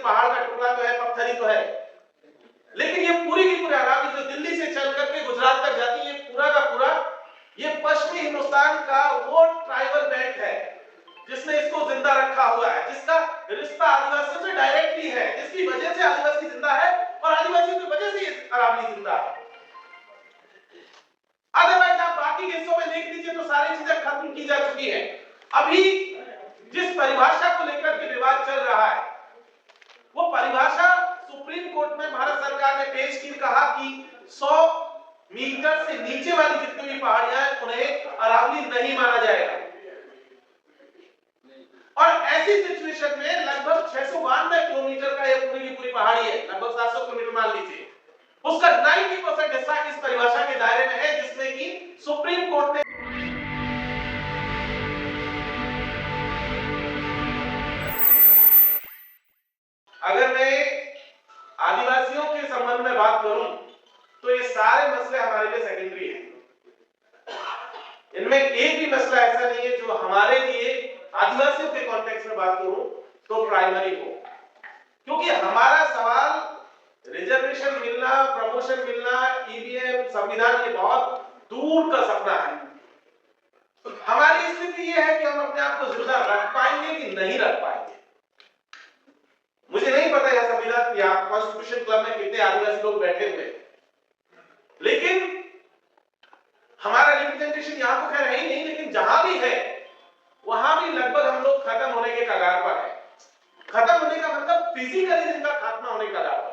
पहाड़ का टुकड़ा तो है, पत्थर ही तो है, लेकिन ये पूरी की पूरी अरावली जो दिल्ली से चल करके गुजरात तक जाती है, पूरा का पूरा ये पश्चिमी हिंदुस्तान का वो ट्राइबल बेल्ट है जिसने इसको जिंदा रखा हुआ है, जिसका रिश्ता आदिवासियों से डायरेक्टली है, जिसकी वजह से आदिवासी जिंदा है और आदिवासियों की वजह से अरावली जिंदा है। अदरवाइज आप बाकी के हिस्सों में देख लीजिए तो सारी चीजें खत्म की जा चुकी है। अभी जिस परिभाषा को लेकर के विवाद चल रहा है, वो परिभाषा सुप्रीम कोर्ट में भारत सरकार ने पेश की, कहा कि 100 मीटर से नीचे वाली जितनी भी पहाड़ियां हैं उन्हें अरावली नहीं माना जाएगा। और ऐसी सिचुएशन में लगभग 692 किलोमीटर का ये पूरी की पूरी पहाड़ी है, लगभग 700 किलोमीटर मान लीजिए, उसका 90% हिस्सा इस परिभाषा के दायरे में है जिसमें कि सुप्रीम कोर्ट ने अगर मैं आदिवासियों के संबंध में बात करूं तो ये सारे मसले हमारे लिए सेकेंडरी हैं। इनमें एक भी मसला ऐसा नहीं है जो हमारे लिए आदिवासियों के कॉन्टेक्स्ट में बात करूं तो प्राइमरी हो, क्योंकि हमारा सवाल रिजर्वेशन मिलना, प्रमोशन मिलना, ईवीएम, संविधान, ये बहुत दूर का सपना है। हमारी स्थिति ये है कि हम अपने आप को जिंदा रख पाएंगे कि नहीं रख पाएंगे। मुझे नहीं पता यह संविधान या कॉन्स्टिट्यूशन क्लब में कितने आदिवासी लोग बैठे हुए, लेकिन हमारा रिप्रेजेंटेशन यहां तो खैर है ही नहीं, लेकिन जहां भी है वहां भी लगभग हम लोग खत्म होने के कगार पर है। खत्म होने का मतलब फिजिकली जिनका खात्मा होने का कगार पर।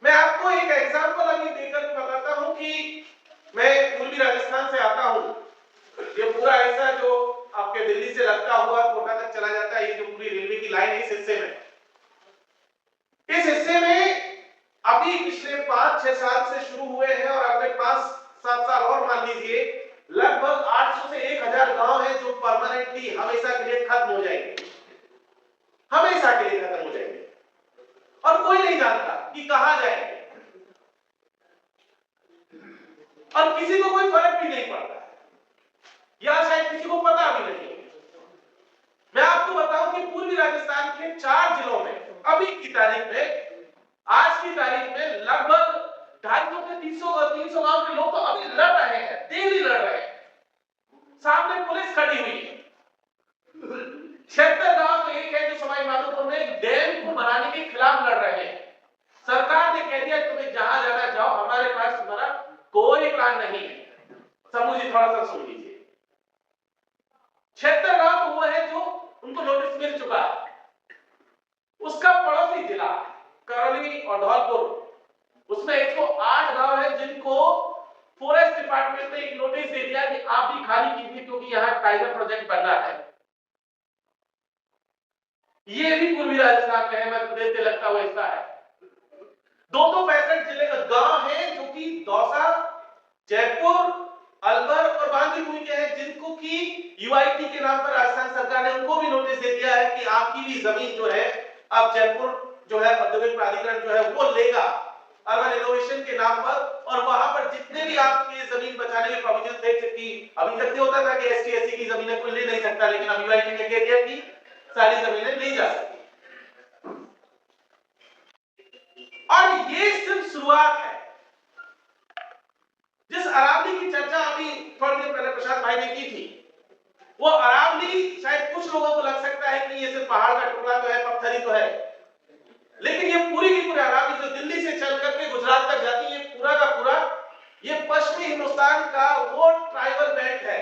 मैं आपको एक एग्जांपल अभी देकर बताता हूं कि मैं पूर्वी राजस्थान से आता हूं। ये पूरा ऐसा जो आपके दिल्ली से लगता हुआ कोटा तक चला जाता है, ये जो पूरी रेलवे की लाइन है, इस हिस्से में अभी पिछले 5-6 साल से शुरू हुए हैं और अगले 5-7 साल और मान लीजिए लगभग 800 से 1000 गांव हैं जो परमानेंटली हमेशा के लिए खत्म हो जाएंगे, हमेशा के लिए खत्म हो जाएंगे और कोई नहीं जानता कि कहां जाएंगे और किसी को कोई फर्क भी नहीं पड़ता या शायद किसी को पता भी नहीं। मैं आपको बताऊं कि पूर्वी राजस्थान के 4 जिलों में अभी की तारीख में, आज की तारीख में लगभग 250 से 300 गांव के लोग तो अभी लड़ रहे हैं, डेली लड़ रहे हैं, सामने पुलिस खड़ी हुई है। 76 गांव तो एक है जो सवाई माधोपुर में डैम को बनाने के खिलाफ लड़ रहे हैं। सरकार ने कह दिया तुम्हें जहां जाना जाओ, हमारे पास तुम्हारा कोई प्लान नहीं है। समूह जी थोड़ा सा सुन लीजिए। 76 गांव तो वो है जो उनको नोटिस मिल चुका है। उसका पड़ोसी जिला करौली और धौलपुर, उसमें 108 गांव है जिनको फॉरेस्ट डिपार्टमेंट ने एक नोटिस दे दिया कि आप भी खाली कीजिए क्योंकि यहां टाइगर प्रोजेक्ट बनना है। ये भी पूर्वी राजस्थान में है, मध्य प्रदेश से लगता हुआ हिस्सा है। 265 जिले का गांव है जो कि दौसा, जयपुर, अलवर और बांदीकुई के हैं, जिनको की यूआईटी के नाम पर राजस्थान सरकार ने उनको भी नोटिस दे दिया है कि आपकी भी जमीन जो है अब जयपुर जो है औद्योगिक प्राधिकरण जो है वो लेगा अर्बन इनोवेशन के नाम पर, और वहां पर जितने भी आपके जमीन बचाने के प्रोविजन थे, कि अभी तक होता था कि एसटी एससी की जमीनें कोई ले नहीं सकता, लेकिन अब यूआईटी ने कह दिया कि सारी जमीनें ली जा सकती। और ये सिर्फ शुरुआत है। जिस अरावली की चर्चा अभी थोड़ी देर पहले प्रसाद भाई ने की थी, वो अरावली शायद कुछ लोगों को लग सकता है कि ये सिर्फ पहाड़ का टुकड़ा तो है, पत्थर ही तो है, लेकिन ये पूरी की पूरी अरावली जो दिल्ली से चल करके गुजरात तक जाती है, पूरा का पूरा ये पश्चिमी हिंदुस्तान का वो ट्राइबल बेल्ट है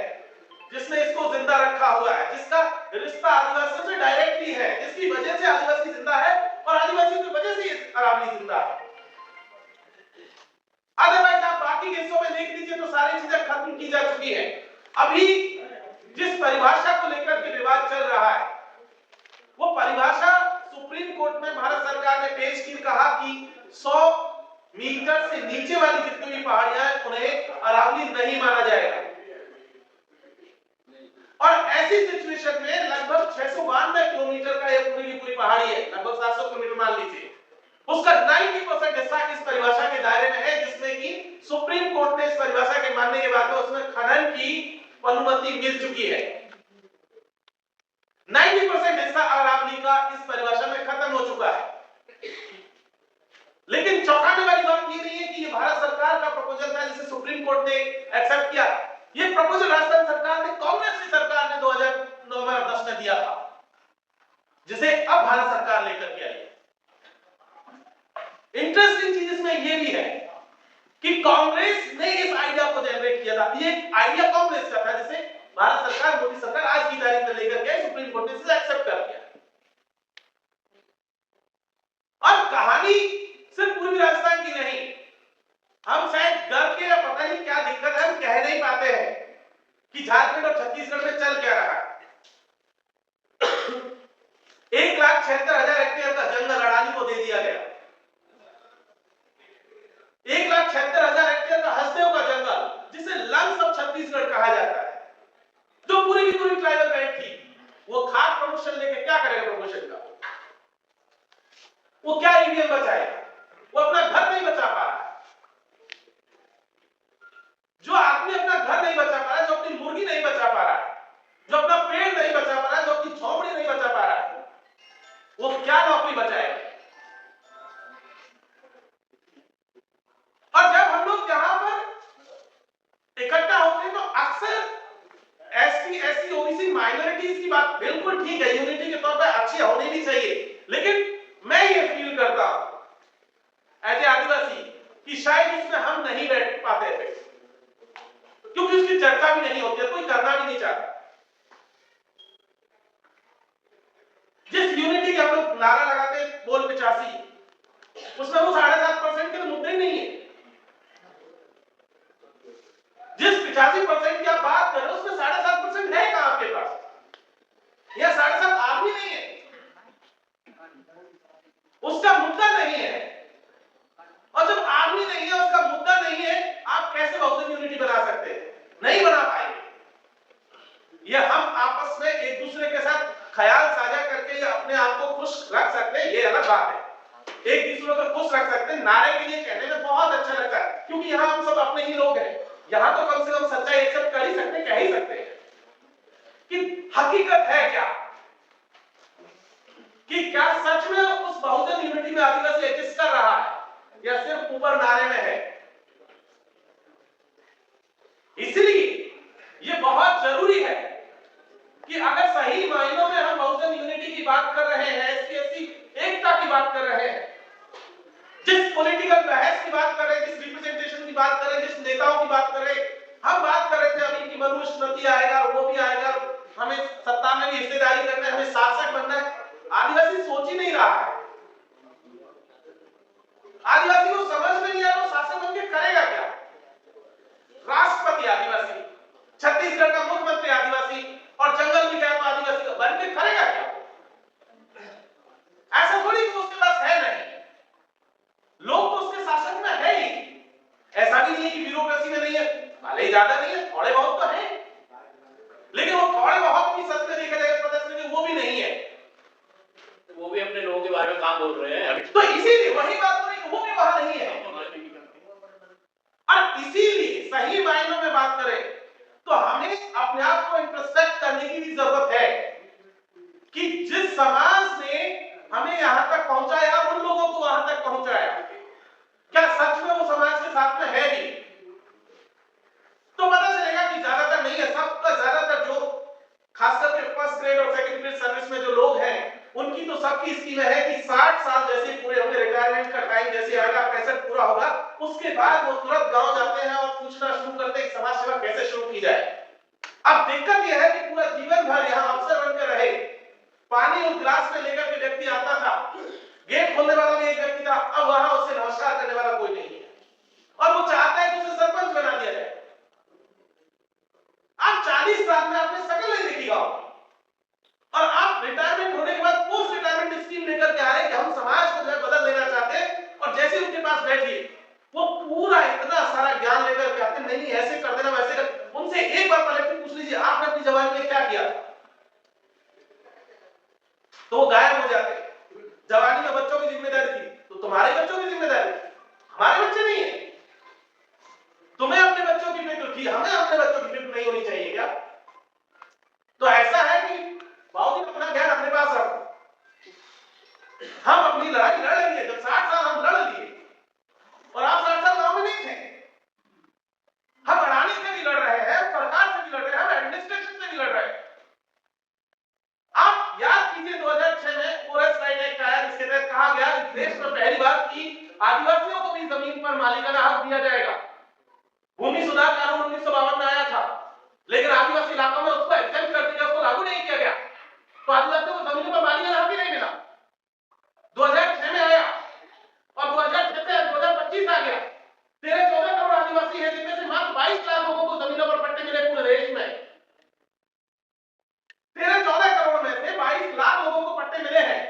जिसने इसको जिंदा रखा हुआ है, जिसका रिश्ता आदिवासियों से डायरेक्टली है, जिसकी वजह से आदिवासी जिंदा है और आदिवासियों की वजह से अरावली जिंदा है। अदरवाइज आप बाकी के हिस्सों में देख लीजिए तो सारी चीजें खत्म की जा चुकी है। अभी जिस परिभाषा को लेकर के विवाद चल रहा है, वो परिभाषा सुप्रीम कोर्ट में भारत सरकार ने पेश की, कहा कि 100 मीटर से नीचे वाली जितनी भी पहाड़ियां हैं उन्हें अरावली नहीं माना जाएगा। और ऐसी सिचुएशन में लगभग 692 किलोमीटर का ये पूरी की पूरी पहाड़ी है, लगभग 700 किलोमीटर मान लीजिए, उसका 90% हिस्सा इस परिभाषा के दायरे में है, जिसमें कि सुप्रीम कोर्ट ने इस परिभाषा के मानने के बाद में उसमें खनन की अनुमति मिल चुकी है। 90% हिस्सा अरावली का इस परिभाषा में खत्म हो चुका है। लेकिन चौंकाने वाली बात ये नहीं है कि ये भारत सरकार का प्रपोजल था जिसे सुप्रीम कोर्ट ने एक्सेप्ट किया। ये प्रपोजल राजस्थान सरकार ने, कांग्रेस की सरकार ने 2009 में 10 में दिया था, जिसे अब भारत सरकार लेकर के आई। इंटरेस्टिंग चीज इसमें यह भी है कि कांग्रेस ने इस आइडिया को जनरेट किया था। ये आइडिया कांग्रेस का था जिसे भारत सरकार, मोदी सरकार आज की तारीख में लेकर के सुप्रीम कोर्ट ने इसे एक्सेप्ट कर लिया। और कहानी सिर्फ पूर्वी राजस्थान की नहीं, हम शायद डर के या पता नहीं क्या दिक्कत है, हम कह नहीं पाते हैं कि झारखंड और छत्तीसगढ़ में चल क्या रहा है। 1,76,000 हेक्टेयर का जंगल अडानी को दे दिया गया। 1,76,000 हेक्टेयर का हसदेव का जंगल, जिसे लंग्स ऑफ छत्तीसगढ़ कहा जाता है, जो पूरी की पूरी ट्राइबल बेल्ट थी, वो खाद प्रमोशन लेके क्या करेगा? प्रमोशन का वो क्या ईवीएम बचाएगा? वो अपना घर नहीं बचा पा रहा है। जो आदमी अपना घर नहीं बचा पा रहा है, जो अपनी मुर्गी नहीं बचा पा रहा है, जो अपना पेड़ नहीं बचा पा रहा है, जो अपनी झोपड़ी नहीं बचा पा रहा है, वो क्या नौकरी बचाएगा? और जब हम लोग यहां पर इकट्ठा होते हैं तो अक्सर एसटी, एससी, ओबीसी, माइनॉरिटीज की बात बिल्कुल ठीक है, यूनिटी के तौर पर अच्छी होनी भी चाहिए, लेकिन मैं ये फील करता हूं एज ए आदिवासी कि शायद उसमें हम नहीं बैठ पाते थे, क्योंकि उसकी चर्चा भी नहीं होती है, कोई करना भी नहीं चाहता। जिस यूनिटी के हम लोग नारा लगाते हैं, बोल 85, उसमें वो 7.5% के मुद्दे ही नहीं है। जिस 85% की आप बात कर रहे हो, उसमें 7.5% है कहां आपके पास? या 7.5 आदमी नहीं है, उसका मुद्दा नहीं है। और जब आदमी नहीं है, उसका मुद्दा नहीं है, आप कैसे बहुजन यूनिटी बना सकते हैं? नहीं बना पाएंगे। ये हम आपस में एक दूसरे के साथ ख्याल साझा करके या अपने आप को खुश रख सकते हैं, ये अलग बात है। एक दूसरे को खुश रख सकते हैं, नारे के लिए कहने में बहुत अच्छा लगता है, क्योंकि यहाँ हम सब अपने ही लोग हैं। यहाँ तो कम से कम सच्चाई एक्सेप्ट कर ही सकते, कह ही सकते हैं कि हकीकत है क्या, कि क्या सच में उस बहुजन यूनिटी में आदिवासी एग्जिस्ट कर रहा है या सिर्फ ऊपर नारे में है। इसलिए ये बहुत जरूरी है कि अगर सही मायनों में हम बहुजन यूनिटी की बात कर रहे हैं, एससी एसटी एकता की बात कर रहे हैं, जिस पॉलिटिकल बहस की बात कर रहे हैं, जिस रिप्रेजेंटेशन की बात कर रहे हैं, जिस नेताओं की बात कर रहे हैं, हम बात कर रहे थे अभी कि मनुस्मृति आएगा, वो भी आएगा, हमें सत्ता में भी हिस्सेदारी करना है, हमें शासक बनना है। आदिवासी सोच ही नहीं रहा है। आदिवासी को समझ में नहीं आ रहा शासक बन के करेगा क्या। राष्ट्रपति आदिवासी, छत्तीसगढ़ का मुख्यमंत्री आदिवासी, और जंगल भी क्या तो आदिवासी बन के करेगा क्या? ऐसा थोड़ी कि उसके पास है नहीं, लोग तो उसके शासन में है ही। ऐसा भी नहीं है कि ब्यूरोक्रेसी में नहीं है, भले ज्यादा नहीं है, थोड़े बहुत तो है, लेकिन वो थोड़े बहुत भी सच में देखा जाएगा पता चलेगा वो भी नहीं है। वो भी अपने लोगों के बारे में काम बोल रहे हैं, तो इसीलिए वही बात हो रही है, वो भी वहां नहीं है। और इसीलिए सही मायनों में बात करें तो हमें अपने आप को इंट्रोस्पेक्ट करने की भी जरूरत है कि जिस समाज ने हमें यहां तक पहुंचाया, उन लोगों को वहां तक पहुंचाया, क्या सच में वो समाज के साथ में है भी? तो पता चलेगा कि ज्यादातर नहीं है, सबका ज्यादातर जो खास करके फर्स्ट ग्रेड और सेकंड ग्रेड सर्विस में जो लोग हैं, उनकी तो सबकी स्कीम है कि 60 साल जैसे पूरे होंगे, रिटायरमेंट का टाइम जैसे आएगा, 65 पूरा होगा, उसके बाद वो तुरंत गांव जाते हैं और पूछना शुरू करते हैं कि समाज सेवा कैसे शुरू की जाए। अब दिक्कत यह है कि पूरा जीवन भर यहाँ अफसर बनकर रहे, पानी उस गिलास में लेकर के व्यक्ति आता था, गेट खोलने वाला भी एक व्यक्ति था, अब वहां उससे नमस्कार करने वाला कोई नहीं है, और वो चाहता है कि उसे सरपंच बना दिया जाए। आप 40 साल में आपने शकल नहीं देखी गांव, और आप रिटायरमेंट होने के बाद पोस्ट रिटायरमेंट स्कीम लेकर के आ रहे हैं कि हम समाज को जो है बदल देना चाहते हैं, और जैसे उनके पास बैठिए वो पूरा इतना सारा ज्ञान लेकर के आते हैं, नहीं ऐसे कर देना वैसे कर। उनसे एक बार पलट पूछ लीजिए आपने अपनी जवानी में क्या किया, तो वो गायब हो जाते। जवानी में बच्चों की जिम्मेदारी थी, तो तुम्हारे बच्चों की जिम्मेदारी, हमारे बच्चे नहीं है। तुम्हें अपने बच्चों की फिक्र थी, हमें अपने बच्चों की फिक्र नहीं होनी चाहिए क्या? तो ऐसा है कि बाबूजी अपना हम अपनी लड़ाई लड़ लेंगे। जब 60 साल हम लड़ लिए और आप 60 साल गांव में नहीं थे। हम अडानी से भी लड़ रहे हैं, सरकार से भी लड़ रहे हैं, हम एडमिनिस्ट्रेशन से भी लड़ रहे हैं। आप याद कीजिए 2006 में फॉरेस्ट राइट एक्ट आया, जिसके तहत कहा गया इस देश में पहली बार कि आदिवासियों को भी जमीन पर मालिकाना हक दिया जाएगा। भूमि सुधार कानून 1952 में आया था, लेकिन आदिवासी इलाकों में उसको एग्जेम्प्ट कर दिया, उसको लागू नहीं किया गया, तो आदिवासियों को जमीन पर मालिकाना हक ही नहीं मिला। 2006 में आया और 2006 से 2025 आ गया। 13-14 करोड़ आदिवासी हैं, जिनमें से मात्र 22 लाख लोगों को जमीनों पर पट्टे मिले पूरे देश में। 13-14 करोड़ में से 22 लाख लोगों को पट्टे मिले हैं।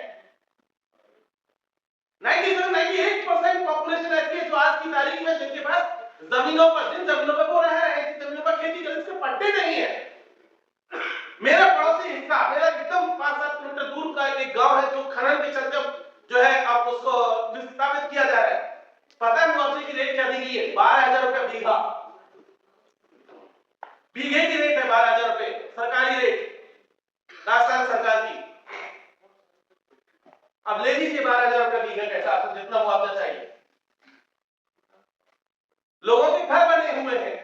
97-98% पॉपुलेशन ऐसी है जो आज की तारीख में जिनके पास जमीनों पर, जिन जमीनों पर वो रह रहे हैं, जिन जमीनों पर खेती करने के पट्टे नहीं है। मेरा पड़ोसी हिस्सा, मेरा एकदम 5-7 किलोमीटर दूर का एक गांव है जो खनन के चलते जो है अब उसको विस्थापित किया जा रहा है। पता है मुआवजे की रेट क्या दी गई है? 12,000 रुपए बीघा। बीघे की रेट है 12,000 रुपए, सरकारी रेट, राजस्थान सरकार की। अब ले लीजिए 12,000 रुपए बीघे के हिसाब से जितना मुआवजा चाहिए। लोगों के घर बने हुए हैं,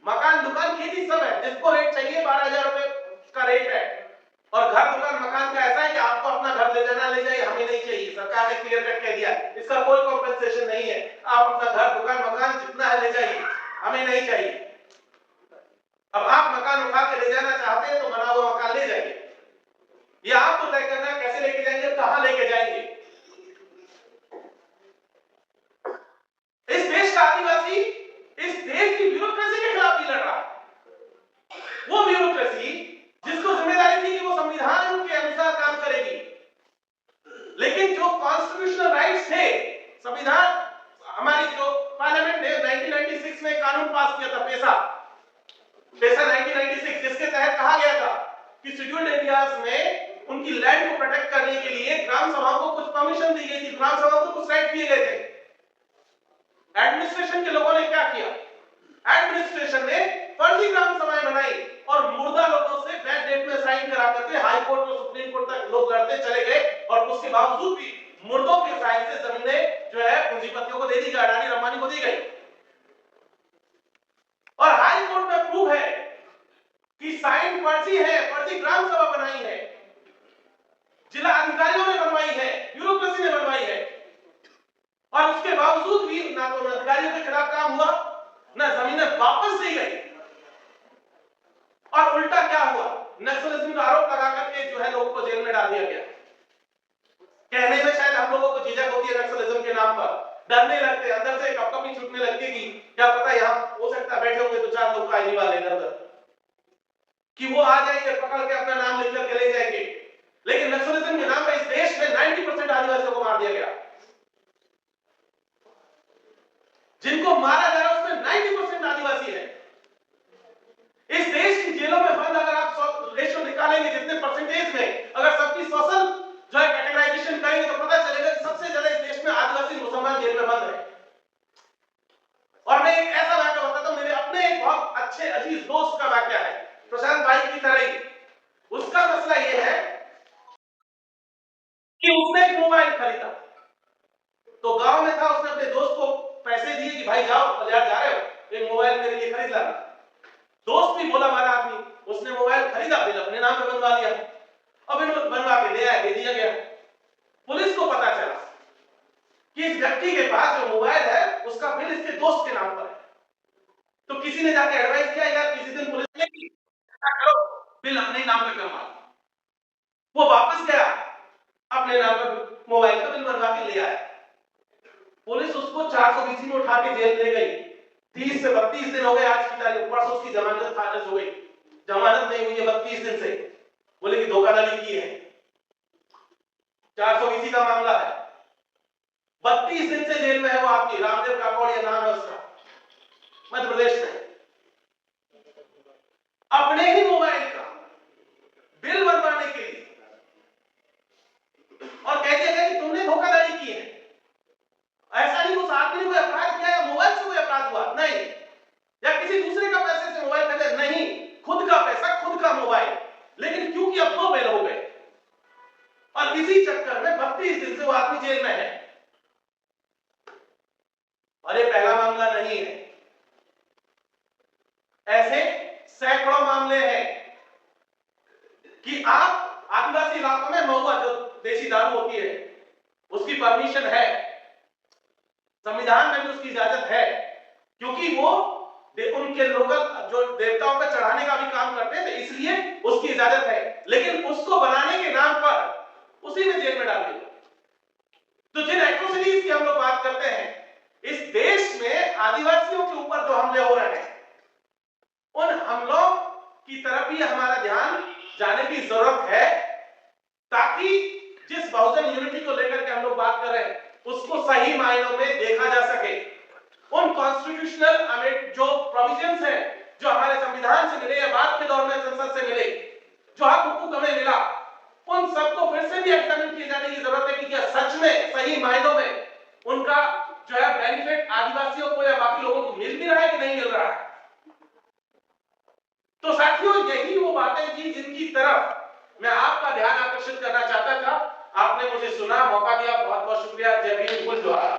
मकान दुकान खेती सब है, जिसको रेट चाहिए 12,000 रुपए का रेट है। और घर दुकान मकान का ऐसा है कि आपको अपना घर ले जाना, ले जाइए, हमें नहीं चाहिए। सरकार ने क्लियर कट कह दिया इसका कोई कॉम्पेंसेशन नहीं है। आप अपना घर दुकान मकान जितना है ले जाइए, हमें नहीं चाहिए। अब आप मकान उठा के ले जाना चाहते हैं तो बना हुआ मकान ले जाइए, ये आपको तय करना कैसे लेके जाएंगे, कहां लेके जाएंगे। इस देश का आदिवासी इस देश की ब्यूरोक्रेसी के खिलाफ भी लड़ रहा है। वो ब्यूरोक्रेसी जिसको जिम्मेदारी थी कि वो संविधान के अनुसार काम करेगी, लेकिन जो कॉन्स्टिट्यूशनल राइट्स थे, संविधान हमारी जो पार्लियामेंट ने 1996 में कानून पास किया था, पैसा 1996, जिसके तहत कहा गया था कि शेड्यूल्ड एरियाज में उनकी लैंड को प्रोटेक्ट करने के लिए ग्राम सभाओं को कुछ परमिशन दी गई थी, ग्राम सभाओं को कुछ राइट दिए गए थे। एडमिनिस्ट्रेशन के लोगों ने क्या किया? एडमिनिस्ट्रेशन ने फर्जी ग्राम सभाएं बनाई और मुर्दा लोगों से बैड डेट में साइन करा करके हाई कोर्ट और सुप्रीम कोर्ट तक लोग लड़ते चले गए, और उसके बावजूद भी मुर्दों के साइन से जमीनें जो है पूंजीपतियों को दे दी गई, अडानी अंबानी को दी गई। और हाई कोर्ट में प्रूव है कि साइन फर्जी है, फर्जी ग्राम सभा बनाई है, जिला अधिकारियों ने बनवाई है, ब्यूरोक्रेसी ने बनवाई है, और उसके बावजूद भी ना तो अधिकारियों के खिलाफ काम हुआ, ना जमीनें वापस दी गई। और उल्टा क्या हुआ? नक्सलिज्म का आरोप लगा करके जो है लोगों को जेल में डाल दिया गया। कहने में शायद हम लोगों को झिझक होती है नक्सलिज्म के नाम पर, डरने लगते, अंदर से कपकपी छूटने लगती है कि क्या पता यहां हो सकता है बैठे होंगे तो 4 लोग आईनी वाले इधर कि वो आ जाएंगे पकड़ के अपना नाम लिख करके ले जाएंगे। लेकिन नक्सलिज्म के नाम पर इस देश में 90% आदिवासियों को मार दिया गया। जिनको मारा जा रहा है उसमें 90% आदिवासी है। इस देश की जेलों में बंद, अगर आप रेशो निकालेंगे जितने परसेंटेज में, अगर सबकी सोशल जो है कैटेगराइजेशन करेंगे तो पता चलेगा कि सबसे ज्यादा इस देश में आदिवासी मुसलमान जेल में बंद है। और मैं एक ऐसा वाकया बताता हूं, मेरे अपने एक बहुत अच्छे अजीज दोस्त का वाकया है, प्रशांत भाई की तरह ही। उसका मसला यह है कि उसने एक मोबाइल खरीदा, तो गांव में था, उसने अपने दोस्त को पैसे दिए कि भाई जाओ बाजार जा रहे हो एक मोबाइल मेरे लिए खरीद लाना। दोस्त भी भोला भाला आदमी, उसने मोबाइल खरीदा, बिल अपने नाम पे बनवा लिया, अब बिल बनवा के ले आया, दे दिया गया। पुलिस को पता चला कि इस व्यक्ति के पास जो मोबाइल है उसका बिल इसके दोस्त के नाम पर है। तो किसी ने जाके एडवाइस किया यार किसी दिन पुलिस ने करो बिल अपने नाम पे करवा। वो वापस गया, अपने नाम पर मोबाइल का बिल बनवा के ले आया। पुलिस उसको 420 में उठा के जेल ले गई। 30 से 32 दिन हो गए आज की तारीख, परसों उसकी जमानत खारिज हो गई, जमानत नहीं हुई है 32 दिन से। बोले कि धोखाधड़ी की है, 420 का मामला है, 32 दिन से जेल में है वो आदमी। रामदेव काकोड़िया नाम है उसका, मध्य प्रदेश में। अपने ही मोबाइल का बिल बनवाने के लिए, और कहते हैं कि तुमने धोखाधड़ी की है। ऐसा नहीं उस आदमी ने कोई अपराध किया या मोबाइल से कोई अपराध हुआ, नहीं, या किसी दूसरे का पैसे से मोबाइल खरीदा, नहीं, खुद का पैसा खुद का मोबाइल। लेकिन क्योंकि अब 2 बिल हो गए, और इसी चक्कर में 32 दिन से वो ऐसे सैकड़ों मामले हैं कि आप आदिवासी इलाकों में महुआ जो देसी दारू होती है उसकी परमिशन है, संविधान में भी उसकी इजाजत है, क्योंकि वो उनके लोकल जो देवताओं पे चढ़ाने का भी काम करते हैं, तो इसलिए उसकी इजाजत है। लेकिन उसको बनाने के नाम पर उसी में जेल में डाल दिया। तो जिन एट्रोसिटीज की हम लोग बात करते हैं, इस देश में आदिवासियों के ऊपर जो हमले हो रहे हैं, उन हमलों की तरफ भी हमारा ध्यान जाने की जरूरत है, ताकि जिस बहुजन यूनिटी को लेकर के हम लोग बात कर रहे हैं उसको सही मायनों में देखा जा सके। उन कॉन्स्टिट्यूशनल जो प्रोविजंस हैं जो हमारे संविधान से मिले या बाद के दौर में संसद से मिले, जो हक हुकूक हमें मिला, उन सबको फिर से भी एग्जामिन किए जाने की जरूरत है कि क्या सच में सही मायनों में उनका जो है बेनिफिट आदिवासियों को या बाकी लोगों को मिल भी रहा है कि नहीं मिल रहा है। तो साथियों, यही वो बातें थी जिनकी तरफ मैं आपका ध्यान आकर्षित करना चाहता था। आपने मुझे सुना, मौका दिया, बहुत बहुत शुक्रिया। जय भीम, जय जोहार।